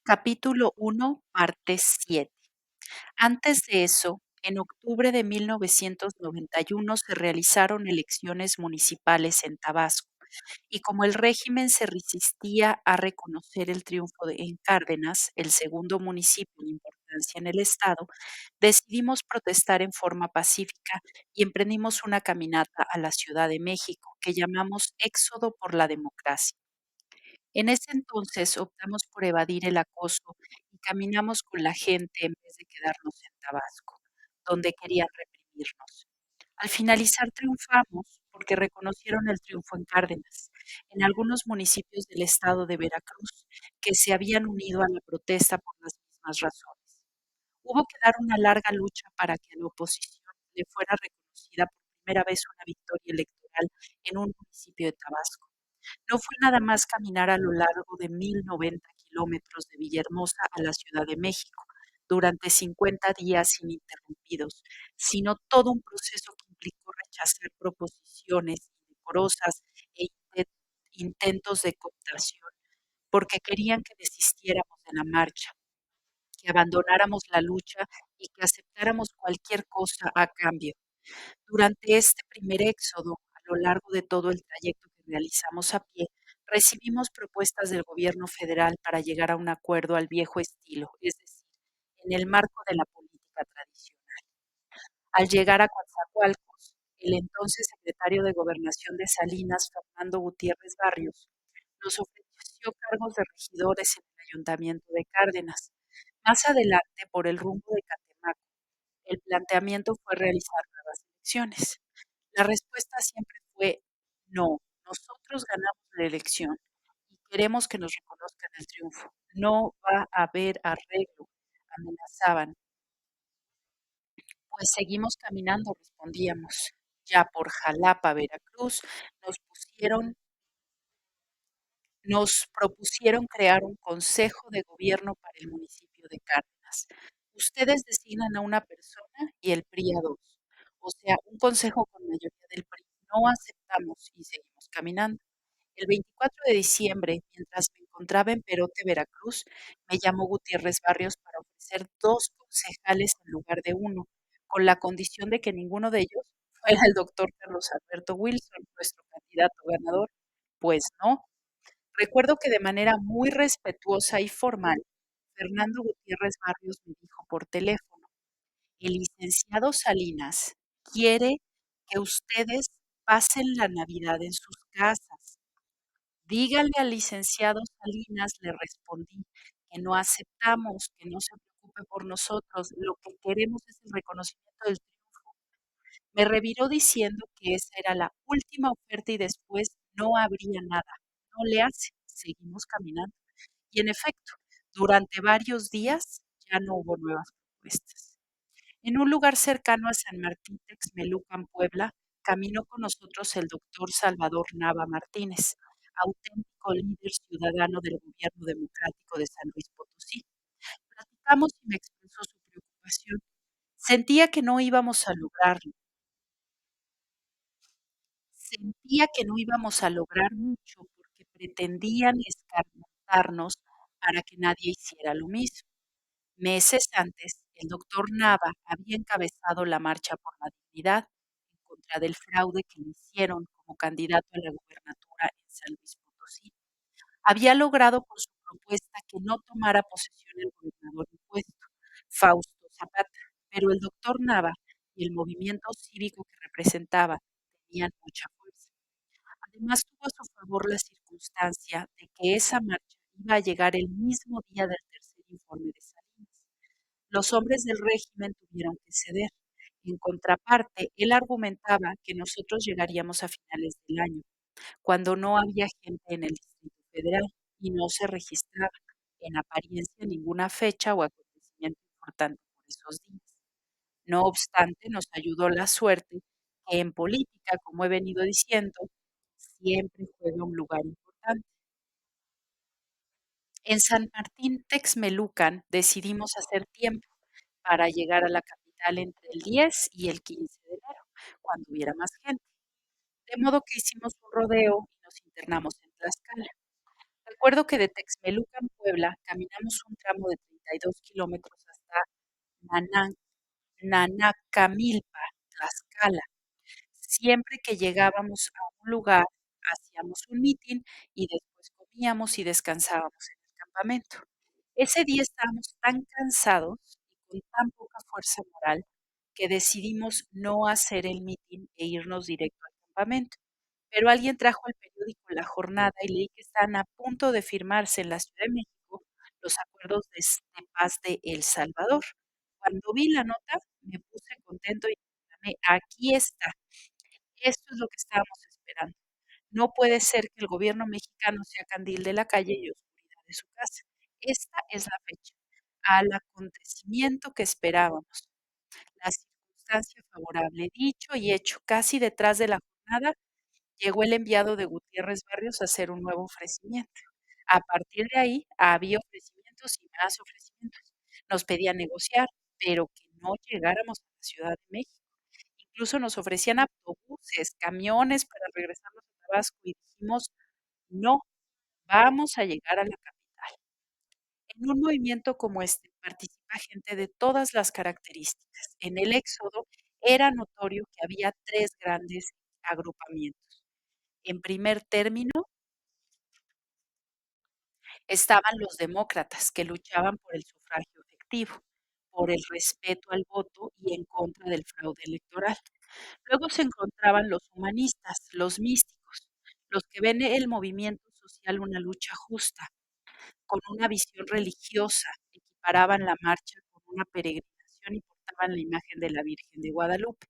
Capítulo uno, parte 7. Antes de eso, en octubre de 1991 se realizaron elecciones municipales en Tabasco, y como el régimen se resistía a reconocer el triunfo en Cárdenas, el segundo municipio en importancia en el estado, decidimos protestar en forma pacífica y emprendimos una caminata a la Ciudad de México que llamamos Éxodo por la Democracia. En ese entonces optamos por evadir el acoso y caminamos con la gente en vez de quedarnos en Tabasco, donde querían reprimirnos. Al finalizar triunfamos porque reconocieron el triunfo en Cárdenas, en algunos municipios del estado de Veracruz que se habían unido a la protesta por las mismas razones. Hubo que dar una larga lucha para que a la oposición le fuera reconocida por primera vez una victoria electoral en un municipio de Tabasco. No fue nada más caminar a lo largo de 1090 kilómetros de Villahermosa a la Ciudad de México durante 50 días ininterrumpidos, sino todo un proceso que implicó rechazar proposiciones indecorosas e intentos de cooptación, porque querían que desistiéramos de la marcha, que abandonáramos la lucha y que aceptáramos cualquier cosa a cambio. Durante este primer éxodo, a lo largo de todo el trayecto que realizamos a pie, recibimos propuestas del gobierno federal para llegar a un acuerdo al viejo estilo, es decir, en el marco de la política tradicional. Al llegar a Coatzacoalcos, el entonces secretario de Gobernación de Salinas, Fernando Gutiérrez Barrios, nos ofreció cargos de regidores en el ayuntamiento de Cárdenas. Más adelante, por el rumbo de Catemaco, el planteamiento fue realizar nuevas elecciones. La respuesta siempre fue no. Nosotros ganamos la elección y queremos que nos reconozcan el triunfo. No va a haber arreglo, amenazaban. Pues seguimos caminando, respondíamos. Ya por Jalapa, Veracruz, nos pusieron nos propusieron crear un consejo de gobierno para el municipio de Cárdenas. Ustedes designan a una persona y el PRI a dos. O sea, un consejo con mayoría del PRI. No aceptamos y seguimos caminando. El 24 de diciembre, mientras me encontraba en Perote, Veracruz, me llamó Gutiérrez Barrios para ofrecer dos concejales en lugar de uno, con la condición de que ninguno de ellos fuera el doctor Carlos Alberto Wilson, nuestro candidato ganador. Pues no. Recuerdo que de manera muy respetuosa y formal, Fernando Gutiérrez Barrios me dijo por teléfono: el licenciado Salinas quiere que ustedes pasen la Navidad en sus casas. Dígale al licenciado Salinas, le respondí, que no aceptamos, que no se preocupe por nosotros, lo que queremos es el reconocimiento del triunfo. Me reviró diciendo que esa era la última oferta y después no habría nada. No le hace, seguimos caminando. Y en efecto, durante varios días ya no hubo nuevas propuestas. En un lugar cercano a San Martín Texmelucan, Puebla, caminó con nosotros el doctor Salvador Nava Martínez, auténtico líder ciudadano del gobierno democrático de San Luis Potosí. Platicamos y me expresó su preocupación. Sentía que no íbamos a lograrlo, sentía que no íbamos a lograr mucho porque pretendían escarmentarnos para que nadie hiciera lo mismo. Meses antes, el doctor Nava había encabezado la Marcha por la Dignidad en contra del fraude que le hicieron como candidato a la gubernatura en San Luis Potosí. Había logrado con su propuesta que no tomara posesión el gobernador impuesto, Fausto Zapata, pero el doctor Nava y el movimiento cívico que representaba tenían mucha fuerza. Además, tuvo a su favor la circunstancia de que esa marcha iba a llegar el mismo día del tercer informe de Salinas. Los hombres del régimen tuvieron que ceder. En contraparte, él argumentaba que nosotros llegaríamos a finales del año, cuando no había gente en el Distrito Federal y no se registraba en apariencia ninguna fecha o acontecimiento importante por esos días. No obstante, nos ayudó la suerte, que en política, como he venido diciendo, siempre juega un lugar importante. En San Martín Texmelucan decidimos hacer tiempo para llegar a la capital entre el 10 y el 15 de enero, cuando hubiera más gente. De modo que hicimos un rodeo y nos internamos en Tlaxcala. Recuerdo que de Texmelucan, Puebla, caminamos un tramo de 32 kilómetros hasta Nanan Nanacamilpa, Tlaxcala. Siempre que llegábamos a un lugar, hacíamos un mitin y después comíamos y descansábamos en el campamento. Ese día estábamos tan cansados y con tan poca fuerza moral que decidimos no hacer el mitin e irnos directo al campamento. Pero alguien trajo el periódico La Jornada y leí que están a punto de firmarse en la Ciudad de México los acuerdos de paz de El Salvador. Cuando vi la nota, me puse contento y exclamé, aquí está, esto es lo que estábamos esperando. No puede ser que el gobierno mexicano sea candil de la calle y oscuridad de su casa. Esta es la fecha, al acontecimiento que esperábamos, la circunstancia favorable. Dicho y hecho, casi detrás de la jornada, llegó el enviado de Gutiérrez Barrios a hacer un nuevo ofrecimiento. A partir de ahí había ofrecimientos y más ofrecimientos. Nos pedían negociar, pero que no llegáramos a la Ciudad de México. Incluso nos ofrecían autobuses, camiones para regresarnos a Tabasco y dijimos, no, vamos a llegar a la capital. En un movimiento como este participa gente de todas las características. En el éxodo era notorio que había tres grandes agrupamientos. En primer término, estaban los demócratas, que luchaban por el sufragio efectivo, por el respeto al voto y en contra del fraude electoral. Luego se encontraban los humanistas, los místicos, los que ven el movimiento social una lucha justa, con una visión religiosa, equiparaban la marcha con una peregrinación y portaban la imagen de la Virgen de Guadalupe.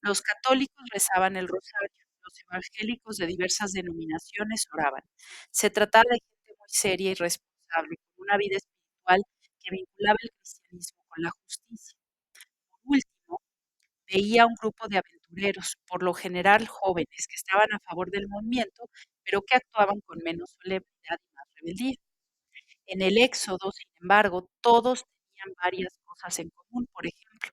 Los católicos rezaban el rosario, los evangélicos de diversas denominaciones oraban. Se trataba de gente muy seria y responsable, con una vida espiritual que vinculaba el cristianismo con la justicia. Por último, veía un grupo de aventureros, por lo general jóvenes, que estaban a favor del movimiento, pero que actuaban con menos solemnidad y más rebeldía. En el Éxodo, sin embargo, todos tenían varias cosas en común. Por ejemplo,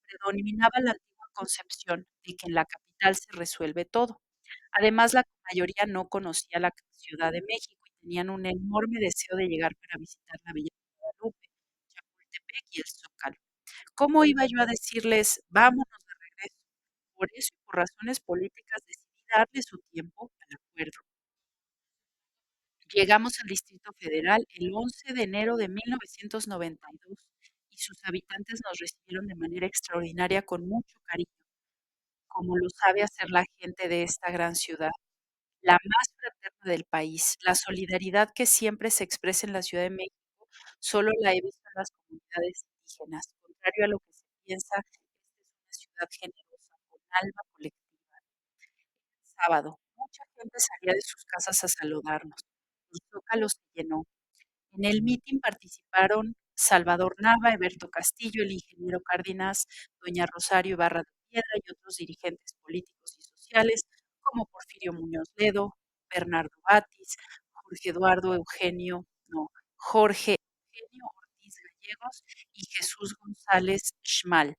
predominaba la antigua concepción de que en la capital se resuelve todo. Además, la mayoría no conocía la Ciudad de México y tenían un enorme deseo de llegar para visitar la Bella de Guadalupe, Chapultepec y el Zócalo. ¿Cómo iba yo a decirles, vámonos de regreso? Por eso y por razones políticas decidí darle su tiempo al acuerdo. Llegamos al Distrito Federal el 11 de enero de 1992 y sus habitantes nos recibieron de manera extraordinaria con mucho cariño, como lo sabe hacer la gente de esta gran ciudad, la más fraterna del país. La solidaridad que siempre se expresa en la Ciudad de México solo la he visto en las comunidades indígenas. Contrario a lo que se piensa, esta es una ciudad generosa, con alma colectiva. Sábado, mucha gente salía de sus casas a saludarnos. El Zócalo se llenó. En el mitin participaron Salvador Nava, Eberto Castillo, el ingeniero Cárdenas, doña Rosario Ibarra de Piedra y otros dirigentes políticos y sociales como Porfirio Muñoz Ledo, Bernardo Batis, Jorge Eduardo Eugenio, no, Jorge Eugenio Ortiz Gallegos y Jesús González Schmal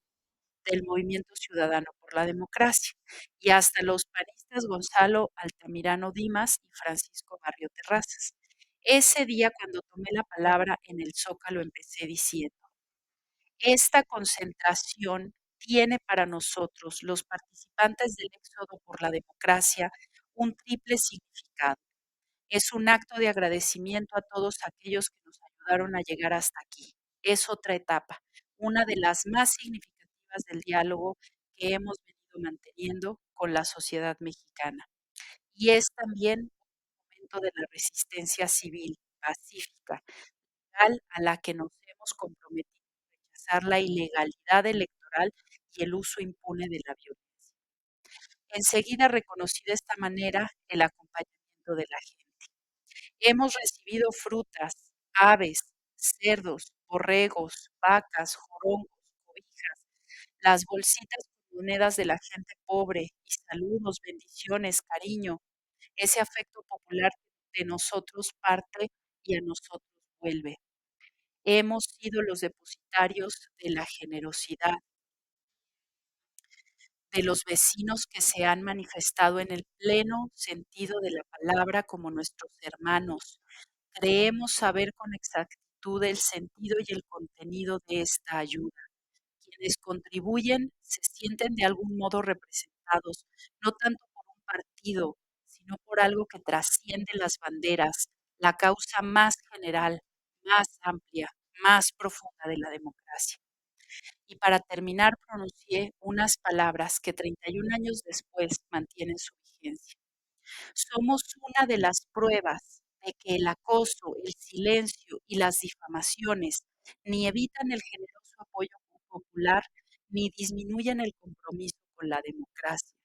del Movimiento Ciudadano por la Democracia, y hasta los panistas Gonzalo Altamirano Dimas y Francisco Barrio Terrazas. Ese día, cuando tomé la palabra en el Zócalo, empecé diciendo, esta concentración tiene para nosotros, los participantes del Éxodo por la Democracia, un triple significado. Es un acto de agradecimiento a todos aquellos que nos ayudaron a llegar hasta aquí. Es otra etapa, una de las más significativas del diálogo que hemos venido manteniendo con la sociedad mexicana. Y es también un momento de la resistencia civil, pacífica, legal, a la que nos hemos comprometido a rechazar la ilegalidad electoral y el uso impune de la violencia. Enseguida reconocí de esta manera el acompañamiento de la gente. Hemos recibido frutas, aves, cerdos, borregos, vacas, jorongos, cobijas, las bolsitas con monedas de la gente pobre y saludos, bendiciones, cariño, ese afecto popular de nosotros parte y a nosotros vuelve. Hemos sido los depositarios de la generosidad de los vecinos que se han manifestado en el pleno sentido de la palabra como nuestros hermanos, Creemos saber con exactitud el sentido y el contenido de esta ayuda. Quienes contribuyen se sienten de algún modo representados, no tanto por un partido, sino por algo que trasciende las banderas, la causa más general, más amplia, más profunda de la democracia. Y para terminar, pronuncié unas palabras que 31 años después mantienen su vigencia. Somos una de las pruebas de que el acoso, el silencio y las difamaciones ni evitan el generoso apoyo popular ni disminuyen el compromiso con la democracia.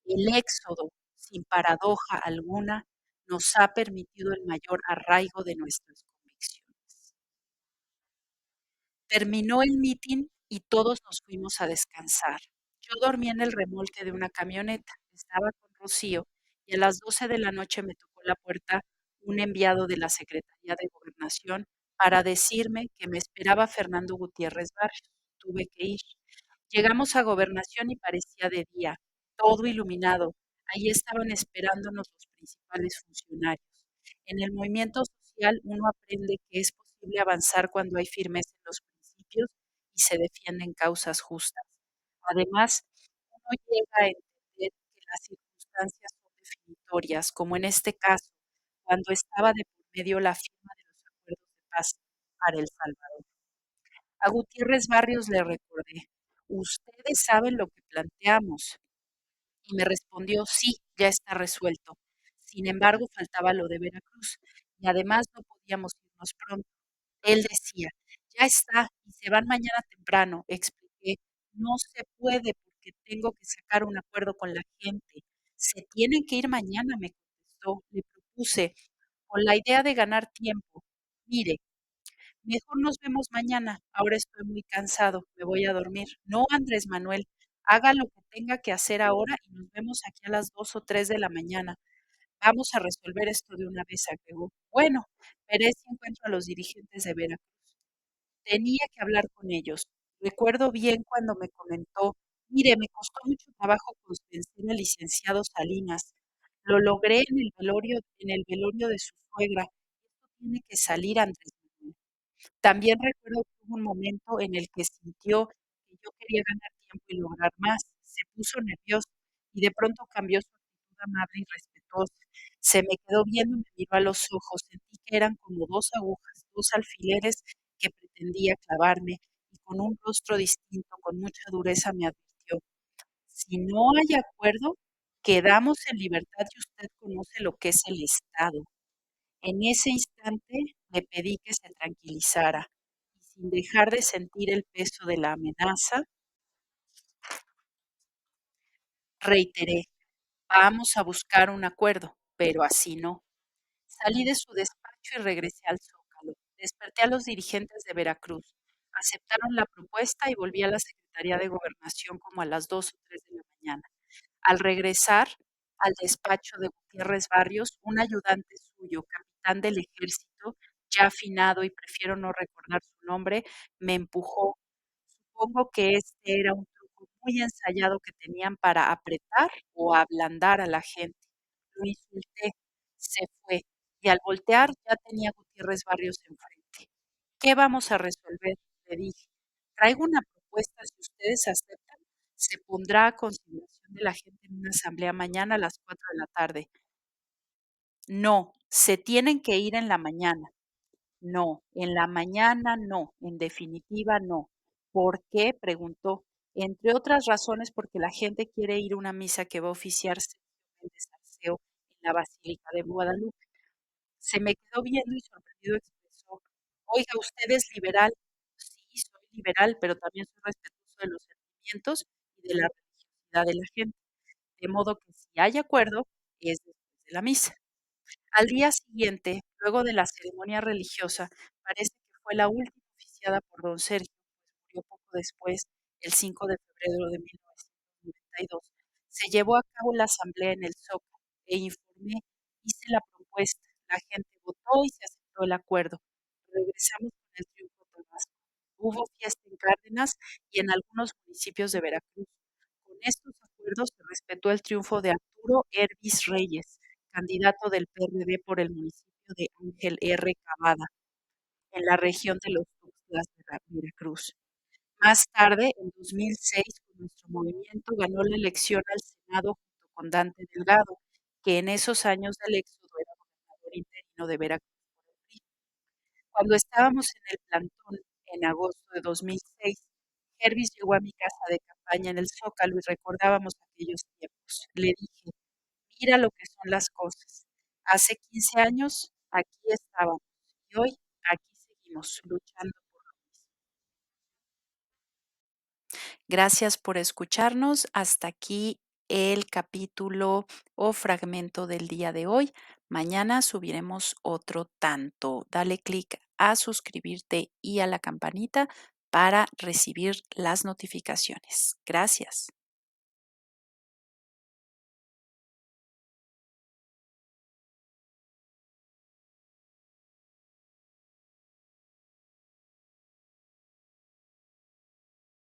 El éxodo, sin paradoja alguna, nos ha permitido el mayor arraigo de nuestras convicciones. Terminó el mitin y todos nos fuimos a descansar. Yo dormí en el remolque de una camioneta, estaba con Rocío y a las 12 de la noche me tocó la puerta un enviado de la Secretaría de Gobernación para decirme que me esperaba Fernando Gutiérrez Barrios. Tuve que ir. Llegamos a Gobernación y parecía de día, todo iluminado. Ahí estaban esperándonos los principales funcionarios. En el movimiento social uno aprende que es posible avanzar cuando hay firmeza en los principios y se defienden causas justas. Además, uno llega a entender que las circunstancias son definitorias, como en este caso, cuando estaba de por medio la firma de los acuerdos de paz para El Salvador. A Gutiérrez Barrios le recordé, ustedes saben lo que planteamos. Y me respondió, sí, ya está resuelto. Sin embargo, faltaba lo de Veracruz y además no podíamos irnos pronto. Él decía, ya está y se van mañana temprano. Expliqué, no se puede porque tengo que sacar un acuerdo con la gente. Se tienen que ir mañana, me contestó. Le propuse, con la idea de ganar tiempo. Mire, mejor nos vemos mañana. Ahora estoy muy cansado, me voy a dormir. No, Andrés Manuel, haga lo que tenga que hacer ahora y nos vemos aquí a las 2 o 3 de la mañana. Vamos a resolver esto de una vez, agregó. Bueno, veré si encuentro a los dirigentes de Veracruz. Tenía que hablar con ellos. Recuerdo bien cuando me comentó, mire, me costó mucho trabajo convencer al licenciado Salinas. Lo logré en el velorio de su suegra. Esto tiene que salir, Andrés Manuel. También recuerdo que hubo un momento en el que sintió que yo quería ganar tiempo y lograr más. Se puso nervioso y de pronto cambió su actitud amable y respetuosa. Se me quedó viendo y me miró a los ojos. Sentí que eran como dos agujas, dos alfileres que pretendía clavarme y con un rostro distinto, con mucha dureza me advirtió. Si no hay acuerdo, quedamos en libertad y usted conoce lo que es el Estado. En ese instante le pedí que se tranquilizara y sin dejar de sentir el peso de la amenaza, reiteré, vamos a buscar un acuerdo, pero así no. Salí de su despacho y regresé al Zócalo. Desperté a los dirigentes de Veracruz. Aceptaron la propuesta y volví a la Secretaría de Gobernación como a las 2 o 3 de la mañana. Al regresar al despacho de Gutiérrez Barrios, un ayudante suyo, capitán del ejército, ya afinado y prefiero no recordar su nombre, me empujó. Supongo que este era un truco muy ensayado que tenían para apretar o ablandar a la gente. Lo insulté, se fue y al voltear ya tenía a Gutiérrez Barrios enfrente. ¿Qué vamos a resolver?, le dije. Traigo una propuesta, si ustedes aceptan, se pondrá a consideración de la gente en una asamblea mañana a las 4 de la tarde. No, se tienen que ir en la mañana. No, en la mañana no, en definitiva no. ¿Por qué?, preguntó. Entre otras razones, porque la gente quiere ir a una misa que va a oficiar Sergio Méndez Arceo en la Basílica de Guadalupe. Se me quedó viendo y sorprendido expresó, oiga, ¿usted es liberal? Sí, soy liberal, pero también soy respetuoso de los sentimientos y de la religiosidad de la gente. De modo que si hay acuerdo, es después de la misa. Al día siguiente, luego de la ceremonia religiosa, parece que fue la última oficiada por don Sergio, pues murió poco después, el 5 de febrero de 1992, se llevó a cabo la asamblea en el Zócalo e informé, hice la propuesta, la gente votó y se aceptó el acuerdo. Regresamos con el triunfo a Tabasco. Hubo fiesta en Cárdenas y en algunos municipios de Veracruz. Con estos acuerdos se respetó el triunfo de Arturo Hervis Reyes, candidato del PRD por el municipio de Ángel R. Cavada, en la región de los Tuxtlas de Veracruz. Más tarde, en 2006, con nuestro movimiento, ganó la elección al Senado junto con Dante Delgado, que en esos años del éxodo era gobernador interino de Veracruz por el PRI. Cuando estábamos en el plantón en agosto de 2006, Hervis llegó a mi casa de campaña en el Zócalo y recordábamos aquellos tiempos. Le dije, mira lo que son las cosas. Hace 15 años aquí estábamos y hoy aquí seguimos luchando por lo mismo. Gracias por escucharnos. Hasta aquí el capítulo o fragmento del día de hoy. Mañana subiremos otro tanto. Dale clic a suscribirte y a la campanita para recibir las notificaciones. Gracias.